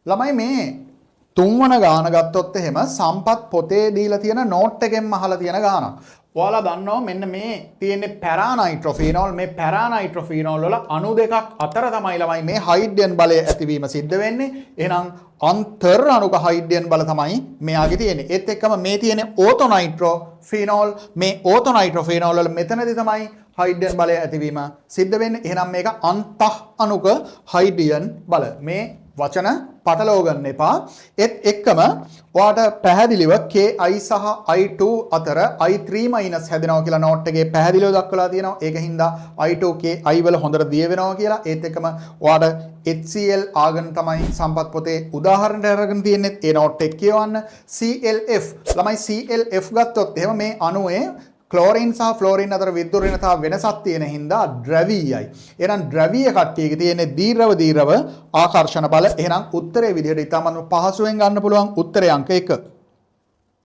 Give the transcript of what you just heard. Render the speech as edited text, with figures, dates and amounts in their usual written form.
ළමයි මේ තුන්වන ගාන ගත්තොත් එහෙම සම්පත් පොතේ දීලා තියෙන නෝට් එකෙන් අහලා තියෙන ගානක්. ඔයාලා දන්නවා මෙන්න මේ තියෙන්නේ පැරානයිට්‍රොෆීනෝල්. මේ පැරානයිට්‍රොෆීනෝල් වල අණු දෙකක් අතර තමයි ළමයි මේ හයිඩ්‍රජන් බලය ඇතිවීම සිද්ධ වෙන්නේ. එහෙනම් අන්තර් අණුක හයිඩ්‍රජන් බල තමයි මෙයාගේ තියෙන්නේ. ඒත් එක්කම මේ තියෙන්නේ ඕතොනයිට්‍රොෆීනෝල්. මේ ඕතොනයිට්‍රොෆීනෝල් වල මෙතනදී තමයි හයිඩ්‍රජන් බලය ඇතිවීම සිද්ධ වෙන්නේ. එහෙනම් මේක අන්තහ අණුක හයිඩ්‍රජන් බල. මේ වචන පටලව ගන්න එපා. ඒත් එක්කම ඔයාට පැහැදිලිව KI සහ I2 අතර I3 මයිනස් හැදෙනවා කියලා නෝට් එකේ පැහැදිලිව දක්වලා තියෙනවා. ඒක හින්දා I2 KI වල හොඳට දිය වෙනවා කියලා. ඒත් එක්කම ඔයාට HCl ආගන් තමයි සම්පත් පොතේ උදාහරණයක් අරගෙන තියෙන්නේ. ඒ නෝට් එක කියවන්න. ClF ළමයි ClF ගත්තොත් එහෙම මේ අණුවේ ක්ලෝරින් සහ ෆ්ලෝරින් අතර විද්‍යුත් ඍණතාව වෙනසක් තියෙන හින්දා ද්‍රවීයයි. එහෙනම් ද්‍රවීය කට්ටියගේ තියෙන්නේ දීර්ඝව ආකර්ෂණ බල. එහෙනම් උත්තරේ විදිහට ඉතාමත් පහසුවෙන් ගන්න පුළුවන් උත්තරේ අංක 1.